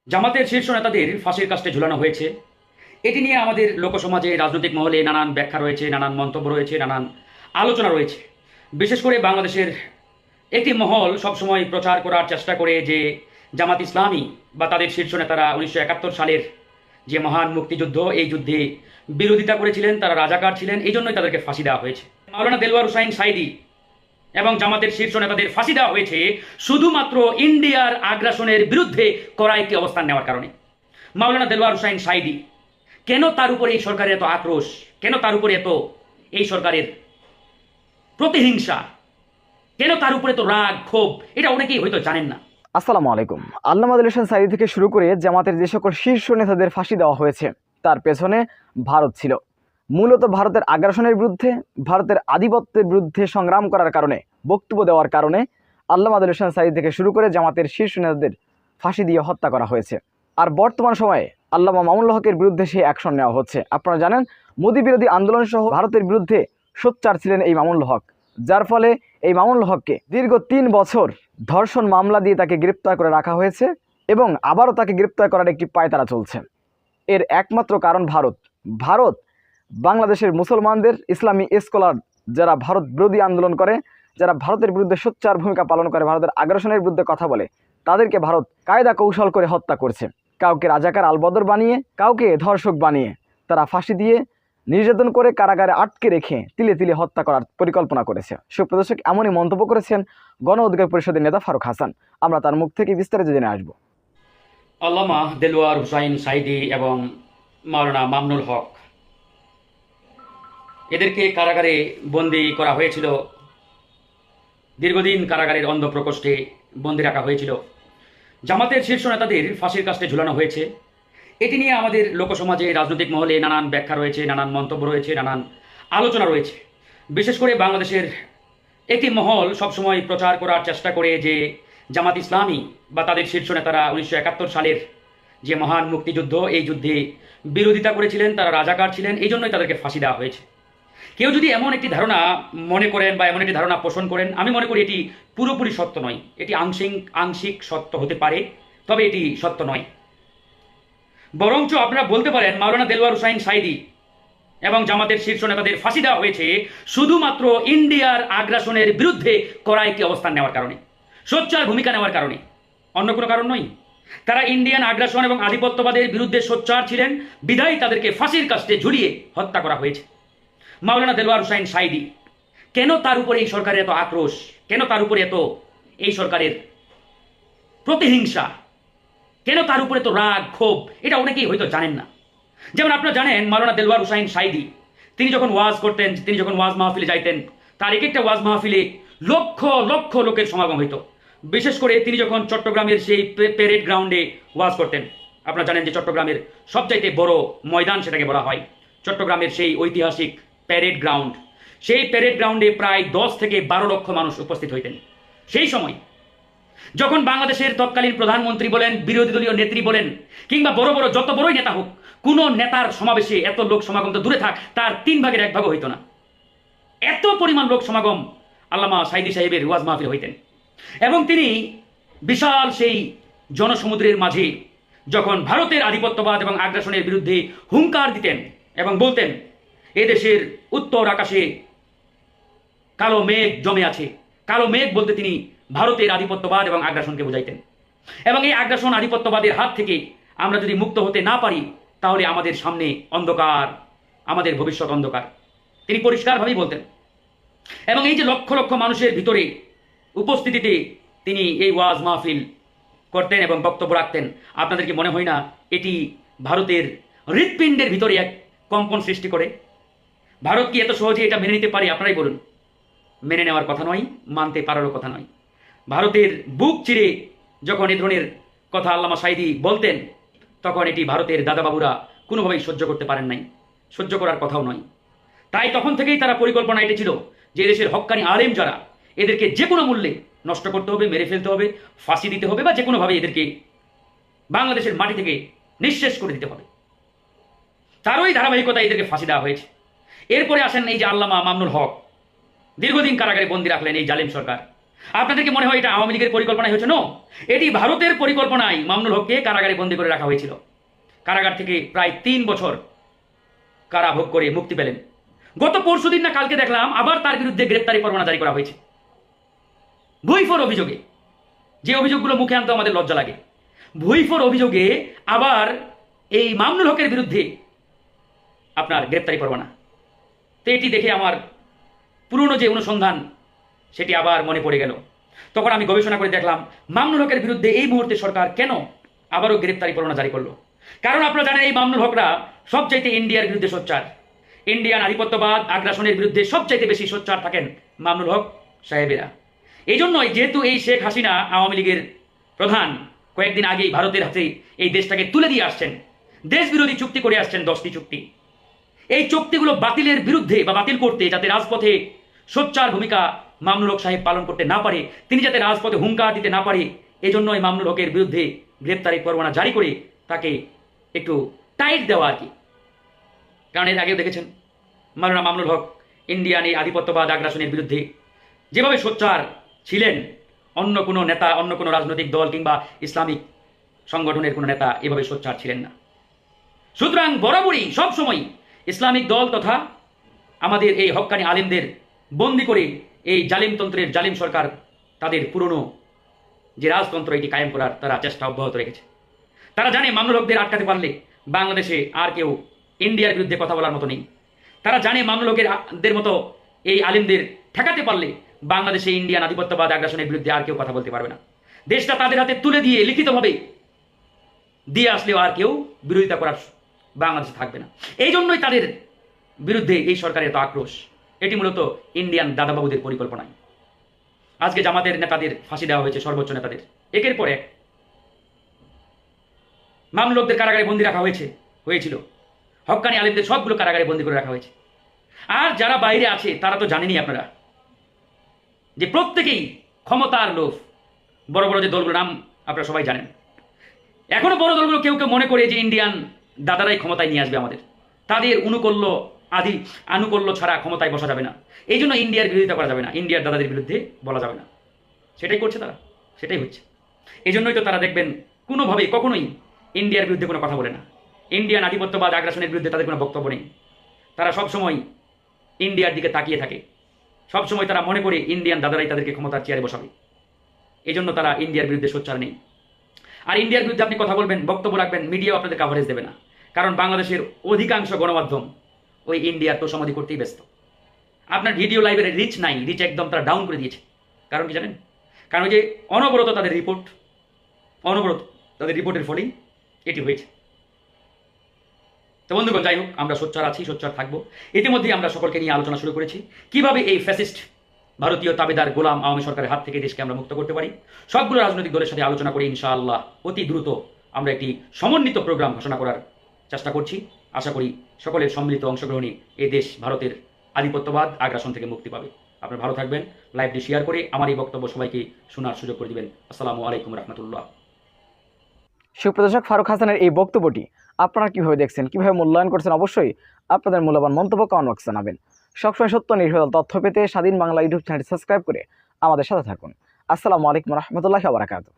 জামাতের শীর্ষ নেতাদের ফাঁসির কাস্টে ঝুলানো হয়েছে। এটি নিয়ে আমাদের লোকসমাজে, রাজনৈতিক মহলে নানান ব্যাখ্যা রয়েছে, নানান মন্তব্য রয়েছে, নানান আলোচনা রয়েছে। বিশেষ করে বাংলাদেশের একটি মহল সবসময় প্রচার করার চেষ্টা করে যে জামাত ইসলামী বা তাদের শীর্ষ নেতারা 1971 সালের যে মহান মুক্তিযুদ্ধ, এই যুদ্ধে বিরোধিতা করেছিলেন, তারা রাজাকার ছিলেন, এই জন্যই তাদেরকে ফাঁসি দেওয়া হয়েছে। মাওলানা দেলওয়ার হুসাইন সাঈদী এবং জামাতের শীর্ষ নেতাদের ফাঁসি দেওয়া হয়েছে শুধুমাত্র ইন্ডিয়ার আগ্রাসনের বিরুদ্ধে করা একটি অবস্থান নেওয়ার কারণে। মাওলানা দেলওয়ার হুসাইন সাঈদী, কেন তার উপরে এই সরকারের এত আক্রোশ, কেন তার উপরে এত এই সরকারের প্রতিহিংসা, কেন তার উপরে এত রাগ ক্ষোভ, এটা অনেকেই হয়তো জানেন না। আসসালামু আলাইকুম। আল্লামা আব্দুল হোসেন সাঈদী থেকে শুরু করে জামাতের যে সকল শীর্ষ নেতাদের ফাঁসি দেওয়া হয়েছে তার পেছনে ভারত ছিল। মূলত ভারতের আগ্রাসনের বিরুদ্ধে, ভারতের আধিপত্যের বিরুদ্ধে সংগ্রাম করার কারণে, বক্তব্য দেওয়ার কারণে আল্লামা আব্দুল হোসেন সাঈদী থেকে শুরু করে জামাতের শীর্ষ নেতাদের ফাঁসি দিয়ে হত্যা করা হয়েছে। আর বর্তমান সময়ে আল্লামা মামুনুল হকের বিরুদ্ধে সেই অ্যাকশন নেওয়া হচ্ছে। আপনারা জানেন, মোদী বিরোধী আন্দোলন সহ ভারতের বিরুদ্ধে সোচ্চার ছিলেন এই মামুনুল হক, যার ফলে এই মামুনুল হককে দীর্ঘ 3 বছর ধর্ষণ মামলা দিয়ে তাকে গ্রেপ্তার করে রাখা হয়েছে এবং আবারও তাকে গ্রেপ্তার করার একটি পায়তারা চলছে। এর একমাত্র কারণ ভারত বাংলাদেশের মুসলমানদের, ইসলামী স্কলার যারা ভারত বিরোধী আন্দোলন করে, যারা ভারতের বিরুদ্ধে সোচ্চার ভূমিকা পালন করে, ভারতের আগ্রাসনের বিরুদ্ধে কথা বলে, তাদেরকে ভারত কায়দা কৌশল করে হত্যা করছে। কাউকে রাজাকার আলবদর বানিয়ে, কাউকে ধর্ষক বানিয়ে তারা ফাঁসি দিয়ে নির্যাতন করে কারাগারে আটকে রেখে তিলে তিলে হত্যা করার পরিকল্পনা করেছে। সুপ্রদর্শক, এমনই মন্তব্য করেছেন গণ অধিকার পরিষদের নেতা ফারুক হাসান। আমরা তার মুখ থেকে বিস্তারিত জেনে আসব। আল্লামা দেলওয়ার হুসাইন সাঈদী এবং মাওলানা মামুনুল হক, এদেরকে কারাগারে বন্দী করা হয়েছিল, দীর্ঘদিন কারাগারের অন্ধ প্রকোষ্ঠে বন্দী রাখা হয়েছিল। জামাতের শীর্ষ নেতাদের ফাঁসির কাস্টে ঝুলানো হয়েছে। এটি নিয়ে আমাদের লোকসমাজে, রাজনৈতিক মহলে নানান ব্যাখ্যা রয়েছে, নানান মন্তব্য রয়েছে, নানান আলোচনা রয়েছে। বিশেষ করে বাংলাদেশের একটি মহল সবসময় প্রচার করার চেষ্টা করে যে জামাত ইসলামী বা তাদের শীর্ষ নেতারা 1971 সালের যে মহান মুক্তিযুদ্ধ, এই যুদ্ধে বিরোধিতা করেছিলেন, তারা রাজাকার ছিলেন, এই জন্যই তাদেরকে ফাঁসি দেওয়া হয়েছে। কেউ যদি এমন একটি ধারণা মনে করেন বা এমন একটি ধারণা পোষণ করেন, আমি মনে করি এটি পুরোপুরি সত্য নয়। এটি আংশিক সত্য হতে পারে, তবে এটি সত্য নয়। বরঞ্চ আপনারা বলতে পারেন মাওলানা দেলওয়ার হুসাইন সাঈদী এবং জামাতের শীর্ষ নেতাদের ফাঁসি দেওয়া হয়েছে শুধুমাত্র ইন্ডিয়ার আগ্রাসনের বিরুদ্ধে করা একটি অবস্থান নেওয়ার কারণে, সোচ্চার ভূমিকা নেওয়ার কারণে, অন্য কোনো কারণ নয়। তারা ইন্ডিয়ান আগ্রাসন এবং আধিপত্যবাদের বিরুদ্ধে সোচ্চার ছিলেন, বিধায় তাদেরকে ফাঁসির কাস্টে ঝুলিয়ে হত্যা করা হয়েছে। মাওলানা দেলওয়ার হুসাইন সাঈদী, কেন তার উপরে এই সরকারের এত আক্রোশ, কেন তার উপরে এত এই সরকারের প্রতিহিংসা, কেন তার উপরে এত রাগ ক্ষোভ, এটা অনেকেই হয়তো জানেন না। যেমন আপনারা জানেন, মাওলানা দেলওয়ার হুসাইন সাঈদী তিনি যখন ওয়াজ করতেন, তিনি যখন ওয়াজ মাহফিলে যাইতেন, তার এক একটা ওয়াজ মাহফিলে লক্ষ লক্ষ লোকের সমাগম হইতো। বিশেষ করে তিনি যখন চট্টগ্রামের সেই প্যারেড গ্রাউন্ডে ওয়াজ করতেন, আপনারা জানেন যে চট্টগ্রামের সবচাইতে বড় ময়দান সেটাকে বলা হয়, চট্টগ্রামের সেই ঐতিহাসিক প্যারেড গ্রাউন্ড। সেই প্যারেড গ্রাউন্ডে প্রায় 10 থেকে 12 লক্ষ মানুষ উপস্থিত হইতেন। সেই সময় যখন বাংলাদেশের তৎকালীন প্রধানমন্ত্রী বলেন, বিরোধী দলীয় নেত্রী বলেন, কিংবা বড় বড় যত বড়ই নেতা হোক, কোন নেতার সমাবেশে এত লোক সমাগম তো দূরে থাক, তার 3 ভাগের 1 ভাগও হইতো না। এত পরিমাণ লোক সমাগম আল্লামা সাঈদী সাহেবের ওয়াজ মাহফিল হইতেন। এবং তিনি বিশাল সেই জনসমুদ্রের মাঝে যখন ভারতের আধিপত্যবাদ এবং আগ্রাসনের বিরুদ্ধে হুঙ্কার দিতেন এবং বলতেন, এদেশের উত্তর আকাশে কালো মেঘ জমে আছে, কালো মেঘ বলতে তিনি ভারতের আধিপত্যবাদ এবং আগ্রাসনকে বোঝাইতেন। এবং এই আগ্রাসন আধিপত্যবাদের হাত থেকে আমরা যদি মুক্ত হতে না পারি, তাহলে আমাদের সামনে অন্ধকার, আমাদের ভবিষ্যৎ অন্ধকার, তিনি পরিষ্কারভাবেই বলতেন। এবং এই যে লক্ষ লক্ষ মানুষের ভিতরে উপস্থিতিতে তিনি এই ওয়াজ মাহফিল করতেন এবং বক্তব্য রাখতেন, আপনাদের কি মনে হয় না এটি ভারতের হৃৎপিণ্ডের ভিতরে এক কম্পন সৃষ্টি করে? ভারত কি এত সহজে এটা মেনে নিতে পারে? আপনারাই বলুন। মেনে নেওয়ার কথা নয়, মানতে পারারও কথা নয়। ভারতের বুক চিরে যখন এ ধরনের কথা আল্লামা সাঈদী বলতেন, তখন এটি ভারতের দাদাবাবুরা কোনোভাবেই সহ্য করতে পারেন নাই, সহ্য করার কথাও নয়। তাই তখন থেকেই তারা পরিকল্পনা এটি ছিল যে দেশের হক্কানি আলেম যারা, এদেরকে যে কোনো মূল্যে নষ্ট করতে হবে, মেরে ফেলতে হবে, ফাঁসি দিতে হবে, বা যে কোনোভাবে এদেরকে বাংলাদেশের মাটি থেকে নিঃশেষ করে দিতে হবে। তারই ধারাবাহিকতায় এদেরকে ফাঁসি দেওয়া হয়েছে। এরপরে আসেন এই যে আল্লামা মামুনুল হক, দীর্ঘদিন কারাগারে বন্দী রাখলেন এই জালিম সরকার। আপনাদেরকে মনে হয় এটা আওয়ামী লীগের পরিকল্পনায় হয়েছে? নো, এটি ভারতের পরিকল্পনায় মামুনুল হককে কারাগারে বন্দী করে রাখা হয়েছিল। কারাগার থেকে প্রায় 3 বছর কারাভোগ করে মুক্তি পেলেন। গত পরশুদিন না কালকে দেখলাম আবার তার বিরুদ্ধে গ্রেপ্তারি পরোয়ানা জারি করা হয়েছে ভুইফোর অভিযোগে। যে অভিযোগগুলো মুখে আনতে আমাদের লজ্জা লাগে। ভুইফোর অভিযোগে আবার এই মামুনুল হকের বিরুদ্ধে আপনার গ্রেপ্তারি পরোয়ানা। তো এটি দেখে আমার পুরনো যে অনুসন্ধান সেটি আবার মনে পড়ে গেল। তখন আমি গবেষণা করে দেখলাম মামুনুল হকের বিরুদ্ধে এই মুহূর্তে সরকার কেন আবারও গ্রেপ্তারি পরোয়ানা জারি করলো। কারণ আপনারা জানেন এই মামুনুল হকরা সবচাইতে ইন্ডিয়ার বিরুদ্ধে সোচ্চার। ইন্ডিয়ান আধিপত্যবাদ আগ্রাসনের বিরুদ্ধে সবচাইতে বেশি সোচ্চার থাকেন মামুনুল হক সাহেবেরা। এই জন্যই যেহেতু এই শেখ হাসিনা আওয়ামী লীগের প্রধান কয়েকদিন আগেই ভারতের হাতে এই দেশটাকে তুলে দিয়ে আসছেন, দেশ বিরোধী চুক্তি করে আসছেন 10টি চুক্তি। এই চুক্তিগুলো বাতিলের বিরুদ্ধে বা বাতিল করতে যাতে রাজপথে সোচ্চার ভূমিকা মামুনুল হক সাহেব পালন করতে না পারে, তিনি যাতে রাজপথে হুঙ্কার দিতে না পারে, এজন্যই মামুনুল হকের বিরুদ্ধে গ্রেপ্তারি পরোয়ানা জারি করে তাকে একটু টাইট দেওয়া আর কি। কারণ এর আগেও দেখেছেন মাওলানা মামুনুল হক ইন্ডিয়ান এই আধিপত্যবাদ আগ্রাসনের বিরুদ্ধে যেভাবে সোচ্চার ছিলেন, অন্য কোনো নেতা, অন্য কোনো রাজনৈতিক দল কিংবা ইসলামিক সংগঠনের কোনো নেতা এভাবে সোচ্চার ছিলেন না। সুতরাং বরাবরই সবসময় ইসলামিক দল তথা আমাদের এই হক্কানি আলেমদের বন্দি করে এই জালিমতন্ত্রের জালিম সরকার তাদের পুরনো যে রাজতন্ত্র এটি কায়েম করার তারা চেষ্টা অব্যাহত রেখেছে। তারা জানে মামুনুল হকদের আটকাতে পারলে বাংলাদেশে আর কেউ ইন্ডিয়ার বিরুদ্ধে কথা বলার মতো নেই। তারা জানে মামুনুল হকদের মতো এই আলেমদের ঠেকাতে পারলে বাংলাদেশে ইন্ডিয়ান আধিপত্যবাদ আগ্রাসনের বিরুদ্ধে আর কেউ কথা বলতে পারবে না। দেশটা তাদের হাতে তুলে দিয়ে লিখিতভাবে দিয়ে আসলেও আর কেউ বিরোধিতা করার বাংলাদেশে থাকবে না। এই জন্যই তাদের বিরুদ্ধে এই সরকারের এত আক্রোশ। এটি মূলত ইন্ডিয়ান দাদাবাবুদের পরিকল্পনায়। আজকে জামাতের নেতাদের ফাঁসি দেওয়া হয়েছে, সর্বোচ্চ নেতাদের একের পর এক। মামুনুল হকদের কারাগারে বন্দী রাখা হয়েছিল, হক্কানি আলেমদের সবগুলো কারাগারে বন্দী করে রাখা হয়েছে। আর যারা বাইরে আছে তারা তো জানেনই আপনারা যে প্রত্যেকেই ক্ষমতার লোভ। বড় বড় যে দলগুলোর নাম আপনারা সবাই জানেন। এখনো বড় দলগুলো কেউ কেউ মনে করে যে ইন্ডিয়ান দাদারাই ক্ষমতায় নিয়ে আসবে আমাদের, তাদের আনুকূল্য ছাড়া ক্ষমতায় বসা যাবে না। এই জন্য ইন্ডিয়ার বিরোধিতা করা যাবে না, ইন্ডিয়ার দাদাদের বিরুদ্ধে বলা যাবে না। সেটাই করছে তারা, সেটাই হচ্ছে। এই জন্যই তো তারা দেখবেন কোনোভাবেই কখনোই ইন্ডিয়ার বিরুদ্ধে কোনো কথা বলে না। ইন্ডিয়ান আধিপত্যবাদ আগ্রাসনের বিরুদ্ধে তাদের কোনো বক্তব্য নেই। তারা সবসময় ইন্ডিয়ার দিকে তাকিয়ে থাকে, সবসময় তারা মনে করে ইন্ডিয়ান দাদারাই তাদেরকে ক্ষমতার চেয়ারে বসাবে। এই জন্য তারা ইন্ডিয়ার বিরুদ্ধে সোচ্চার নেই। আর ইন্ডিয়ার বিরুদ্ধে আপনি কথা বলবেন, বক্তব্য রাখবেন, মিডিয়াও আপনাদের কাভারেজ দেবে না। কারণ বাংলাদেশের অধিকাংশ গণমাধ্যম ওই ইন্ডিয়ার তোষামোদি করতেই ব্যস্ত। আপনার ভিডিও লাইভের রিচ নাই, রিচ একদম তারা ডাউন করে দিয়েছে। কারণ কি জানেন? কারণ ওই যে অনবরত তাদের রিপোর্টের ফলেই এটি হয়েছে। তো বন্ধুগণ, যাই হোক, আমরা সোচ্চার আছি, সোচ্চার থাকবো। ইতিমধ্যেই আমরা সকলকে নিয়ে আলোচনা শুরু করেছি কিভাবে এই ফ্যাসিস্ট ভারতীয় তাবেদার গোলাম আওয়ামী সরকারের হাত থেকে দেশকে আমরা মুক্ত করতে পারি। সবগুলো রাজনৈতিক দলের সাথে আলোচনা করে ইনশাআল্লাহ অতি দ্রুত আমরা একটি সমন্বিত প্রোগ্রাম ঘোষণা করার চেষ্টা করছি। আশা করি সকলের সম্মিলিত অংশগ্রহণে এই দেশ ভারতের আধিপত্যবাদ আগ্রাসন থেকে মুক্তি পাবে। আপনারা ভালো থাকবেন, লাইভটি শেয়ার করে আমার এই বক্তব্য সবাইকে শোনার সুযোগ করে দিবেন। আসসালামু আলাইকুম রহমতুল্লাহ। সুপ্রদর্শক, ফারুক হাসানের এই বক্তব্যটি আপনারা কিভাবে দেখছেন, কিভাবে মূল্যায়ন করছেন, অবশ্যই আপনাদের মূল্যবান মন্তব্য কমেন্ট বক্সে জানাবেন। সবসময় সত্য নির্ভেজাল তথ্য পেতে স্বাধীন বাংলা ইউটিউব চ্যানেলটি সাবস্ক্রাইব করে আমাদের সাথে থাকুন। আসসালামু আলাইকুম রহমতুল্লাহি ওয়া বারাকাতুহু।